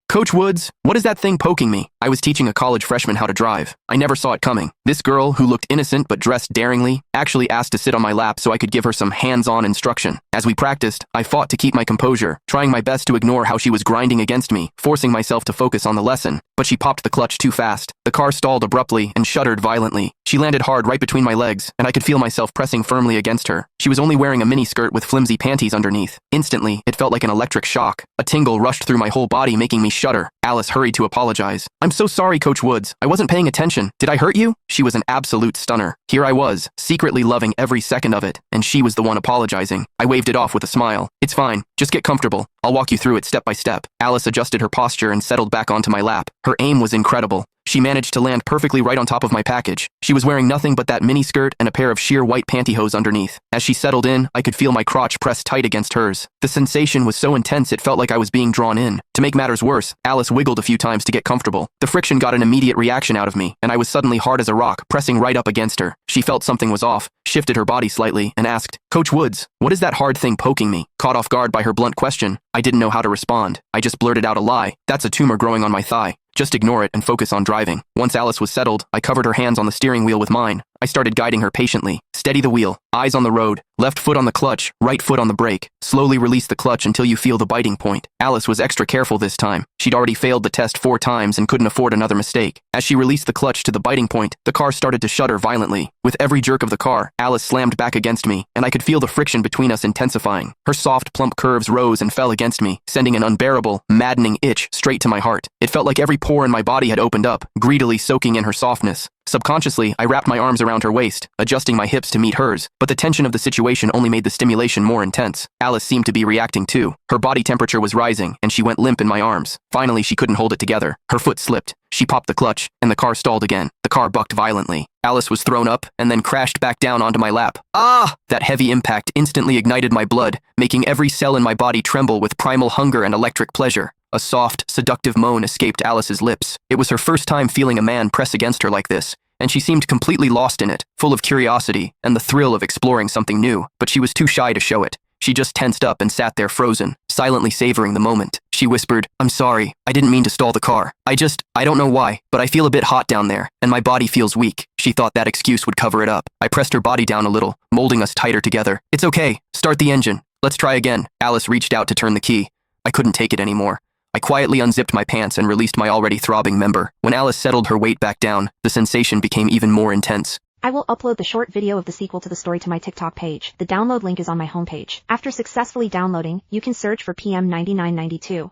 Coach Woods, what is that thing poking me? I was teaching a college freshman how to drive. I never saw it coming. This girl, who looked innocent but dressed daringly, actually asked to sit on my lap so I could give her some hands-on instruction. As we practiced, I fought to keep my composure, trying my best to ignore how she was grinding against me, forcing myself to focus on the lesson. But she popped the clutch too fast. The car stalled abruptly and shuddered violently. She landed hard right between my legs, and I could feel myself pressing firmly against her. She was only wearing a miniskirt with flimsy panties underneath. Instantly, it felt like an electric shock. A tingle rushed through my whole body, making me shudder. Alice hurried to apologize. "I'm so sorry, Coach Woods. I wasn't paying attention. Did I hurt you?" She was an absolute stunner. Here I was, secretly loving every second of it, and she was the one apologizing. I waved it off with a smile. "It's fine. Just get comfortable. I'll walk you through it step by step." Alice adjusted her posture and settled back onto my lap. Her aim was incredible. She managed to land perfectly right on top of my package. She was wearing nothing but that miniskirt and a pair of sheer white pantyhose underneath. As she settled in, I could feel my crotch press tight against hers. The sensation was so intense it felt like I was being drawn in. To make matters worse, Alice wiggled a few times to get comfortable. The friction got an immediate reaction out of me, and I was suddenly hard as a rock, pressing right up against her. She felt something was off, shifted her body slightly, and asked, "Coach Woods, what is that hard thing poking me?" Caught off guard by her blunt question, I didn't know how to respond. I just blurted out a lie. "That's a tumor growing on my thigh. Just ignore it and focus on driving." Once Alice was settled, I covered her hands on the steering wheel with mine. I started guiding her patiently. Steady the wheel, eyes on the road, left foot on the clutch, right foot on the brake. Slowly release the clutch until you feel the biting point. Alice was extra careful this time. She'd already failed the test 4 times and couldn't afford another mistake. As she released the clutch to the biting point, the car started to shudder violently. With every jerk of the car, Alice slammed back against me, and I could feel the friction between us intensifying. Her soft, plump curves rose and fell against me, sending an unbearable, maddening itch straight to my heart. It felt like every pore in my body had opened up, greedily soaking in her softness. Subconsciously, I wrapped my arms around her waist, adjusting my hips to meet hers, but the tension of the situation only made the stimulation more intense. Alice seemed to be reacting too. Her body temperature was rising, and she went limp in my arms. Finally, she couldn't hold it together. Her foot slipped. She popped the clutch, and the car stalled again. The car bucked violently. Alice was thrown up, and then crashed back down onto my lap. Ah! That heavy impact instantly ignited my blood, making every cell in my body tremble with primal hunger and electric pleasure. A soft, seductive moan escaped Alice's lips. It was her first time feeling a man press against her like this, and she seemed completely lost in it, full of curiosity and the thrill of exploring something new, but she was too shy to show it. She just tensed up and sat there frozen, silently savoring the moment. She whispered, "I'm sorry, I didn't mean to stall the car. I don't know why, but I feel a bit hot down there, and my body feels weak." She thought that excuse would cover it up. I pressed her body down a little, molding us tighter together. "It's okay, start the engine. Let's try again." Alice reached out to turn the key. I couldn't take it anymore. I quietly unzipped my pants and released my already throbbing member. When Alice settled her weight back down, the sensation became even more intense. I will upload the short video of the sequel to the story to my TikTok page. The download link is on my homepage. After successfully downloading, you can search for PM9992.